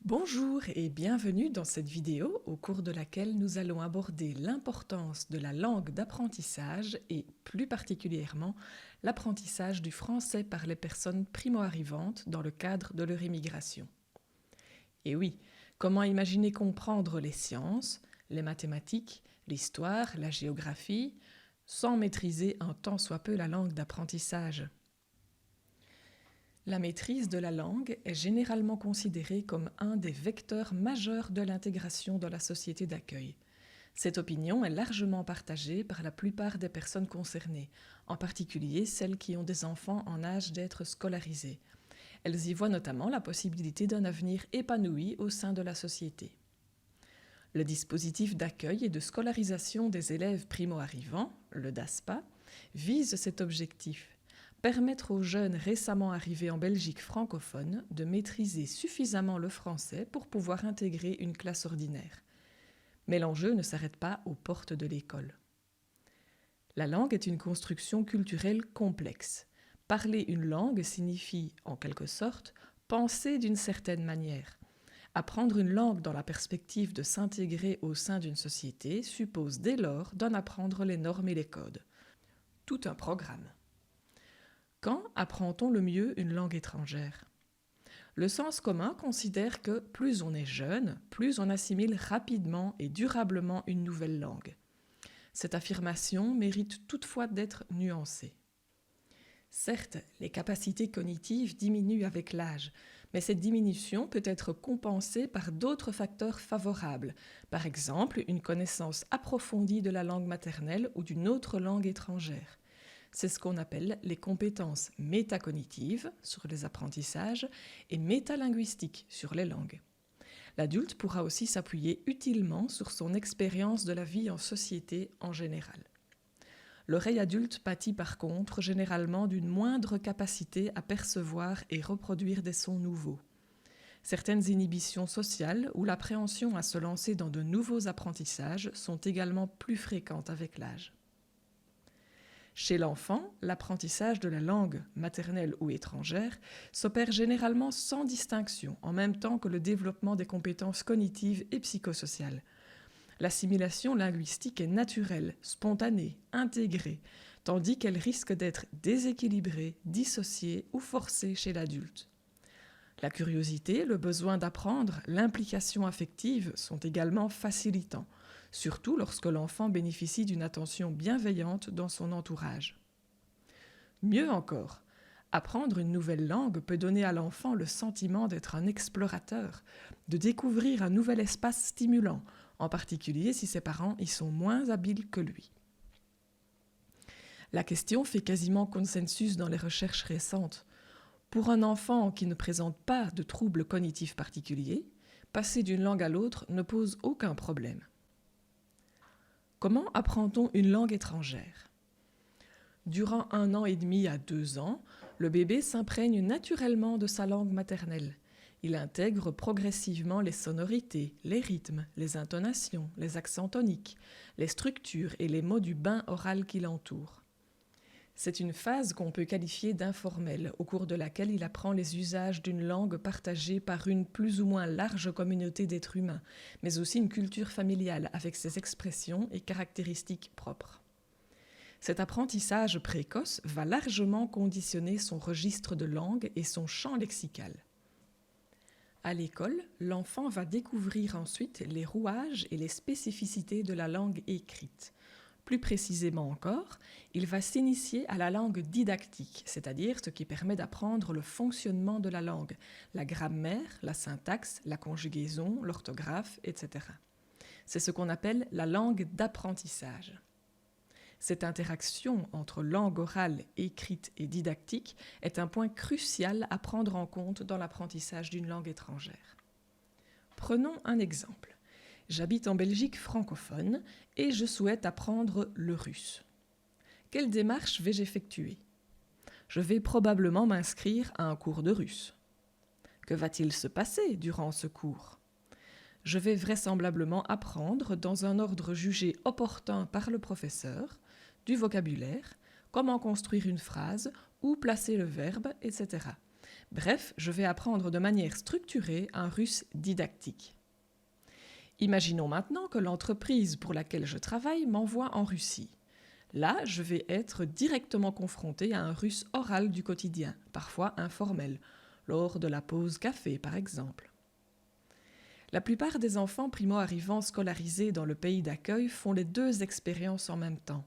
Bonjour et bienvenue dans cette vidéo au cours de laquelle nous allons aborder l'importance de la langue d'apprentissage et plus particulièrement l'apprentissage du français par les personnes primo-arrivantes dans le cadre de leur immigration. Et oui, comment imaginer comprendre les sciences, les mathématiques, l'histoire, la géographie, sans maîtriser un tant soit peu la langue d'apprentissage ? La maîtrise de la langue est généralement considérée comme un des vecteurs majeurs de l'intégration dans la société d'accueil. Cette opinion est largement partagée par la plupart des personnes concernées, en particulier celles qui ont des enfants en âge d'être scolarisés. Elles y voient notamment la possibilité d'un avenir épanoui au sein de la société. Le dispositif d'accueil et de scolarisation des élèves primo-arrivants, le DASPA, vise cet objectif. Permettre aux jeunes récemment arrivés en Belgique francophone de maîtriser suffisamment le français pour pouvoir intégrer une classe ordinaire. Mais l'enjeu ne s'arrête pas aux portes de l'école. La langue est une construction culturelle complexe. Parler une langue signifie, en quelque sorte, penser d'une certaine manière. Apprendre une langue dans la perspective de s'intégrer au sein d'une société suppose dès lors d'en apprendre les normes et les codes. Tout un programme. Quand apprend-on le mieux une langue étrangère ? Le sens commun considère que plus on est jeune, plus on assimile rapidement et durablement une nouvelle langue. Cette affirmation mérite toutefois d'être nuancée. Certes, les capacités cognitives diminuent avec l'âge, mais cette diminution peut être compensée par d'autres facteurs favorables, par exemple une connaissance approfondie de la langue maternelle ou d'une autre langue étrangère. C'est ce qu'on appelle les compétences métacognitives sur les apprentissages et métalinguistiques sur les langues. L'adulte pourra aussi s'appuyer utilement sur son expérience de la vie en société en général. L'oreille adulte pâtit par contre généralement d'une moindre capacité à percevoir et reproduire des sons nouveaux. Certaines inhibitions sociales ou l'appréhension à se lancer dans de nouveaux apprentissages sont également plus fréquentes avec l'âge. Chez l'enfant, l'apprentissage de la langue, maternelle ou étrangère, s'opère généralement sans distinction, en même temps que le développement des compétences cognitives et psychosociales. L'assimilation linguistique est naturelle, spontanée, intégrée, tandis qu'elle risque d'être déséquilibrée, dissociée ou forcée chez l'adulte. La curiosité, le besoin d'apprendre, l'implication affective sont également facilitants, surtout lorsque l'enfant bénéficie d'une attention bienveillante dans son entourage. Mieux encore, apprendre une nouvelle langue peut donner à l'enfant le sentiment d'être un explorateur, de découvrir un nouvel espace stimulant, en particulier si ses parents y sont moins habiles que lui. La question fait quasiment consensus dans les recherches récentes. Pour un enfant qui ne présente pas de troubles cognitifs particuliers, passer d'une langue à l'autre ne pose aucun problème. Comment apprend-on une langue étrangère ? Durant 1 an et demi à 2 ans, le bébé s'imprègne naturellement de sa langue maternelle. Il intègre progressivement les sonorités, les rythmes, les intonations, les accents toniques, les structures et les mots du bain oral qui l'entoure. C'est une phase qu'on peut qualifier d'informelle, au cours de laquelle il apprend les usages d'une langue partagée par une plus ou moins large communauté d'êtres humains, mais aussi une culture familiale avec ses expressions et caractéristiques propres. Cet apprentissage précoce va largement conditionner son registre de langue et son champ lexical. À l'école, l'enfant va découvrir ensuite les rouages et les spécificités de la langue écrite. Plus précisément encore, il va s'initier à la langue didactique, c'est-à-dire ce qui permet d'apprendre le fonctionnement de la langue, la grammaire, la syntaxe, la conjugaison, l'orthographe, etc. C'est ce qu'on appelle la langue d'apprentissage. Cette interaction entre langue orale, écrite et didactique est un point crucial à prendre en compte dans l'apprentissage d'une langue étrangère. Prenons un exemple. J'habite en Belgique francophone et je souhaite apprendre le russe. Quelle démarche vais-je effectuer ? Je vais probablement m'inscrire à un cours de russe. Que va-t-il se passer durant ce cours ? Je vais vraisemblablement apprendre dans un ordre jugé opportun par le professeur, du vocabulaire, comment construire une phrase, où placer le verbe, etc. Bref, je vais apprendre de manière structurée un russe didactique. Imaginons maintenant que l'entreprise pour laquelle je travaille m'envoie en Russie. Là, je vais être directement confronté à un russe oral du quotidien, parfois informel, lors de la pause café par exemple. La plupart des enfants primo-arrivants scolarisés dans le pays d'accueil font les deux expériences en même temps.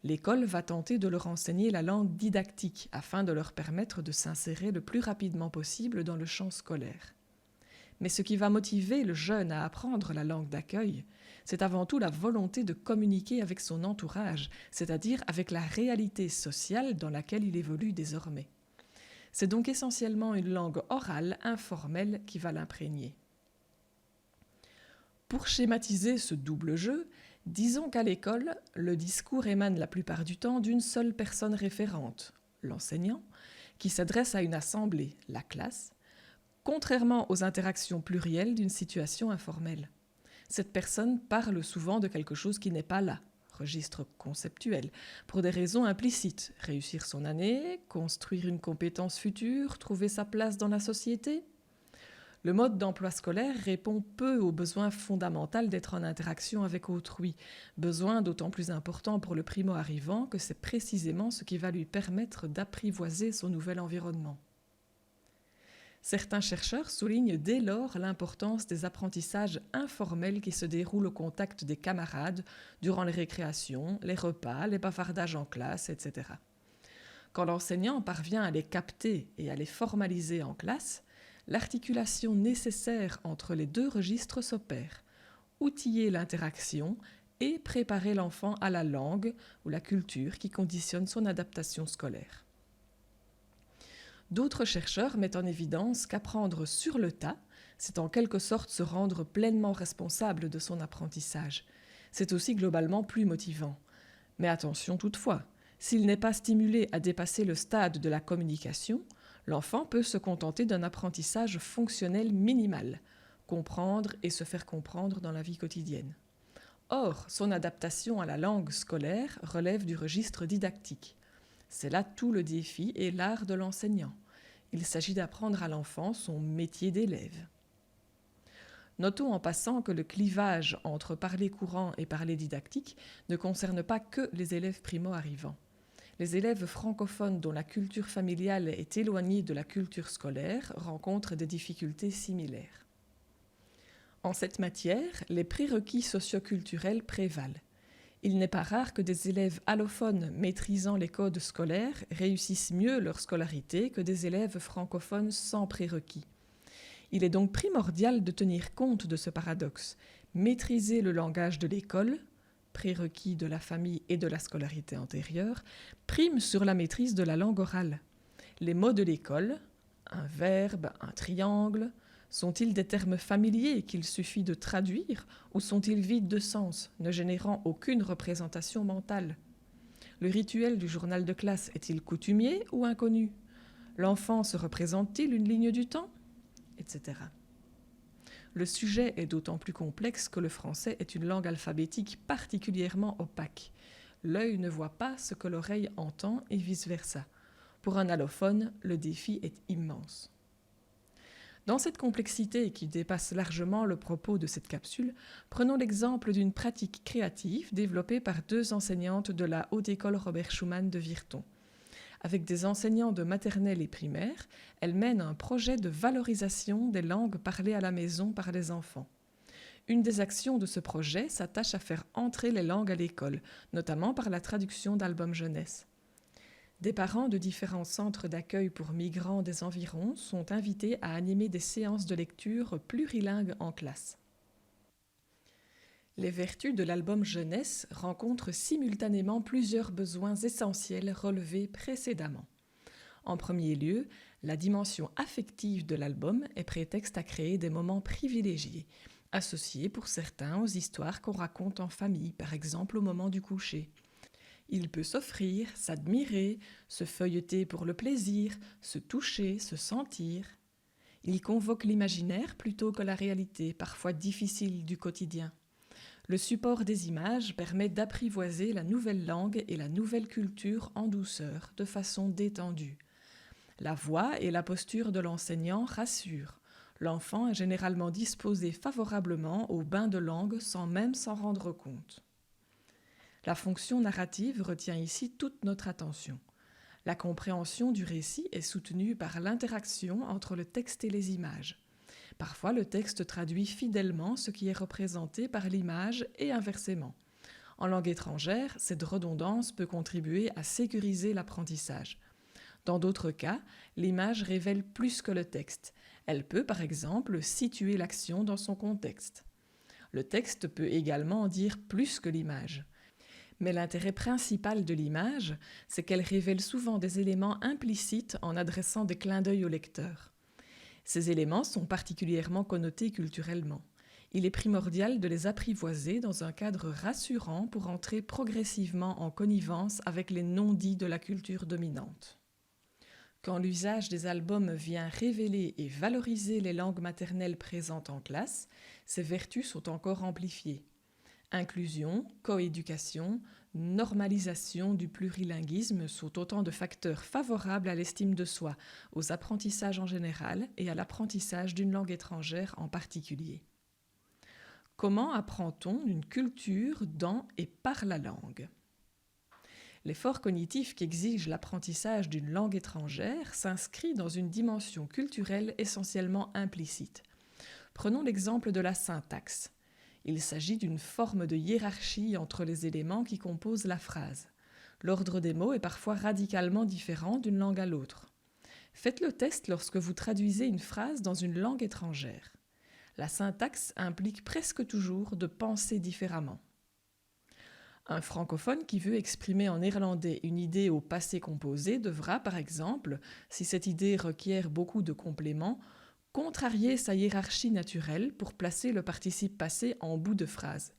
L'école va tenter de leur enseigner la langue didactique afin de leur permettre de s'insérer le plus rapidement possible dans le champ scolaire. Mais ce qui va motiver le jeune à apprendre la langue d'accueil, c'est avant tout la volonté de communiquer avec son entourage, c'est-à-dire avec la réalité sociale dans laquelle il évolue désormais. C'est donc essentiellement une langue orale, informelle, qui va l'imprégner. Pour schématiser ce double jeu, disons qu'à l'école, le discours émane la plupart du temps d'une seule personne référente, l'enseignant, qui s'adresse à une assemblée, la classe, contrairement aux interactions plurielles d'une situation informelle. Cette personne parle souvent de quelque chose qui n'est pas là, registre conceptuel, pour des raisons implicites, réussir son année, construire une compétence future, trouver sa place dans la société. Le mode d'emploi scolaire répond peu au besoin fondamental d'être en interaction avec autrui, besoin d'autant plus important pour le primo-arrivant que c'est précisément ce qui va lui permettre d'apprivoiser son nouvel environnement. Certains chercheurs soulignent dès lors l'importance des apprentissages informels qui se déroulent au contact des camarades durant les récréations, les repas, les bavardages en classe, etc. Quand l'enseignant parvient à les capter et à les formaliser en classe, l'articulation nécessaire entre les deux registres s'opère, outiller l'interaction et préparer l'enfant à la langue ou la culture qui conditionne son adaptation scolaire. D'autres chercheurs mettent en évidence qu'apprendre sur le tas, c'est en quelque sorte se rendre pleinement responsable de son apprentissage. C'est aussi globalement plus motivant. Mais attention toutefois, s'il n'est pas stimulé à dépasser le stade de la communication, l'enfant peut se contenter d'un apprentissage fonctionnel minimal, comprendre et se faire comprendre dans la vie quotidienne. Or, son adaptation à la langue scolaire relève du registre didactique. C'est là tout le défi et l'art de l'enseignant. Il s'agit d'apprendre à l'enfant son métier d'élève. Notons en passant que le clivage entre parler courant et parler didactique ne concerne pas que les élèves primo-arrivants. Les élèves francophones dont la culture familiale est éloignée de la culture scolaire rencontrent des difficultés similaires. En cette matière, les prérequis socioculturels prévalent. Il n'est pas rare que des élèves allophones maîtrisant les codes scolaires réussissent mieux leur scolarité que des élèves francophones sans prérequis. Il est donc primordial de tenir compte de ce paradoxe. Maîtriser le langage de l'école, prérequis de la famille et de la scolarité antérieure, prime sur la maîtrise de la langue orale. Les mots de l'école, un verbe, un triangle, sont-ils des termes familiers qu'il suffit de traduire ou sont-ils vides de sens, ne générant aucune représentation mentale? Le rituel du journal de classe est-il coutumier ou inconnu? L'enfant se représente-t-il une ligne du temps? Etc. Le sujet est d'autant plus complexe que le français est une langue alphabétique particulièrement opaque. L'œil ne voit pas ce que l'oreille entend et vice-versa. Pour un allophone, le défi est immense. Dans cette complexité qui dépasse largement le propos de cette capsule, prenons l'exemple d'une pratique créative développée par deux enseignantes de la Haute École Robert Schuman de Virton. Avec des enseignants de maternelle et primaire, elles mènent un projet de valorisation des langues parlées à la maison par les enfants. Une des actions de ce projet s'attache à faire entrer les langues à l'école, notamment par la traduction d'albums jeunesse. Des parents de différents centres d'accueil pour migrants des environs sont invités à animer des séances de lecture plurilingues en classe. Les vertus de l'album jeunesse rencontrent simultanément plusieurs besoins essentiels relevés précédemment. En premier lieu, la dimension affective de l'album est prétexte à créer des moments privilégiés, associés pour certains aux histoires qu'on raconte en famille, par exemple au moment du coucher. Il peut s'offrir, s'admirer, se feuilleter pour le plaisir, se toucher, se sentir. Il convoque l'imaginaire plutôt que la réalité, parfois difficile du quotidien. Le support des images permet d'apprivoiser la nouvelle langue et la nouvelle culture en douceur, de façon détendue. La voix et la posture de l'enseignant rassurent. L'enfant est généralement disposé favorablement au bain de langue sans même s'en rendre compte. La fonction narrative retient ici toute notre attention. La compréhension du récit est soutenue par l'interaction entre le texte et les images. Parfois, le texte traduit fidèlement ce qui est représenté par l'image et inversement. En langue étrangère, cette redondance peut contribuer à sécuriser l'apprentissage. Dans d'autres cas, l'image révèle plus que le texte. Elle peut, par exemple, situer l'action dans son contexte. Le texte peut également en dire plus que l'image. Mais l'intérêt principal de l'image, c'est qu'elle révèle souvent des éléments implicites en adressant des clins d'œil au lecteur. Ces éléments sont particulièrement connotés culturellement. Il est primordial de les apprivoiser dans un cadre rassurant pour entrer progressivement en connivence avec les non-dits de la culture dominante. Quand l'usage des albums vient révéler et valoriser les langues maternelles présentes en classe, ces vertus sont encore amplifiées. Inclusion, coéducation, normalisation du plurilinguisme sont autant de facteurs favorables à l'estime de soi, aux apprentissages en général et à l'apprentissage d'une langue étrangère en particulier. Comment apprend-on une culture dans et par la langue ? L'effort cognitif qu'exige l'apprentissage d'une langue étrangère s'inscrit dans une dimension culturelle essentiellement implicite. Prenons l'exemple de la syntaxe. Il s'agit d'une forme de hiérarchie entre les éléments qui composent la phrase. L'ordre des mots est parfois radicalement différent d'une langue à l'autre. Faites le test lorsque vous traduisez une phrase dans une langue étrangère. La syntaxe implique presque toujours de penser différemment. Un francophone qui veut exprimer en néerlandais une idée au passé composé devra, par exemple, si cette idée requiert beaucoup de compléments, contrarier sa hiérarchie naturelle pour placer le participe passé en bout de phrase.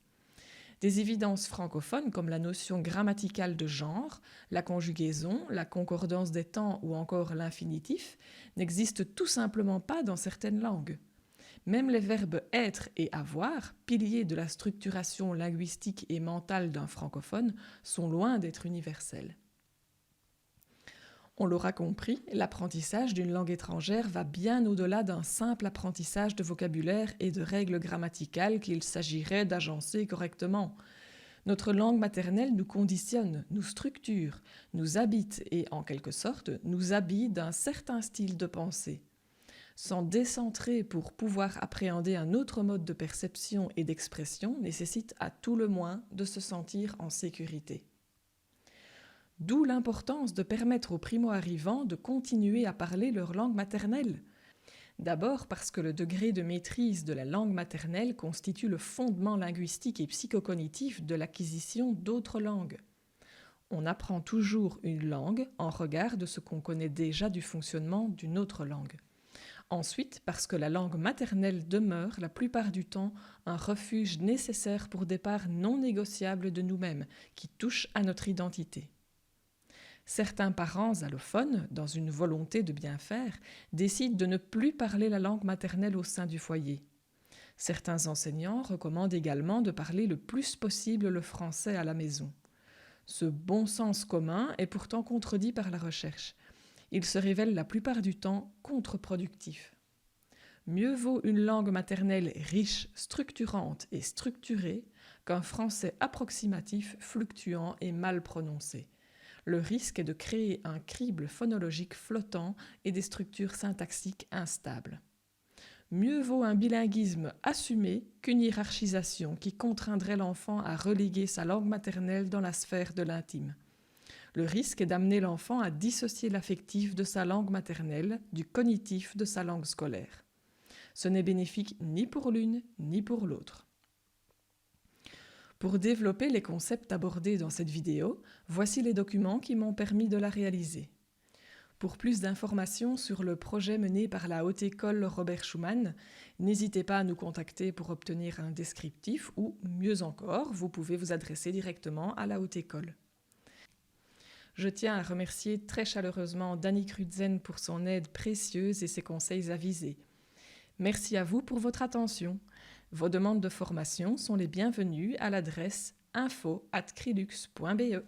Des évidences francophones comme la notion grammaticale de genre, la conjugaison, la concordance des temps ou encore l'infinitif n'existent tout simplement pas dans certaines langues. Même les verbes être et avoir, piliers de la structuration linguistique et mentale d'un francophone, sont loin d'être universels. On l'aura compris, l'apprentissage d'une langue étrangère va bien au-delà d'un simple apprentissage de vocabulaire et de règles grammaticales qu'il s'agirait d'agencer correctement. Notre langue maternelle nous conditionne, nous structure, nous habite et, en quelque sorte, nous habille d'un certain style de pensée. S'en décentrer pour pouvoir appréhender un autre mode de perception et d'expression nécessite à tout le moins de se sentir en sécurité. D'où l'importance de permettre aux primo-arrivants de continuer à parler leur langue maternelle. D'abord parce que le degré de maîtrise de la langue maternelle constitue le fondement linguistique et psychocognitif de l'acquisition d'autres langues. On apprend toujours une langue en regard de ce qu'on connaît déjà du fonctionnement d'une autre langue. Ensuite, parce que la langue maternelle demeure la plupart du temps un refuge nécessaire pour des parts non négociables de nous-mêmes, qui touchent à notre identité. Certains parents allophones, dans une volonté de bien faire, décident de ne plus parler la langue maternelle au sein du foyer. Certains enseignants recommandent également de parler le plus possible le français à la maison. Ce bon sens commun est pourtant contredit par la recherche. Il se révèle la plupart du temps contre-productif. Mieux vaut une langue maternelle riche, structurante et structurée qu'un français approximatif, fluctuant et mal prononcé. Le risque est de créer un crible phonologique flottant et des structures syntaxiques instables. Mieux vaut un bilinguisme assumé qu'une hiérarchisation qui contraindrait l'enfant à reléguer sa langue maternelle dans la sphère de l'intime. Le risque est d'amener l'enfant à dissocier l'affectif de sa langue maternelle du cognitif de sa langue scolaire. Ce n'est bénéfique ni pour l'une ni pour l'autre. Pour développer les concepts abordés dans cette vidéo, voici les documents qui m'ont permis de la réaliser. Pour plus d'informations sur le projet mené par la Haute École Robert Schuman, n'hésitez pas à nous contacter pour obtenir un descriptif ou, mieux encore, vous pouvez vous adresser directement à la Haute École. Je tiens à remercier très chaleureusement Dani Crutzen pour son aide précieuse et ses conseils avisés. Merci à vous pour votre attention. Vos demandes de formation sont les bienvenues à l'adresse info@crilux.be.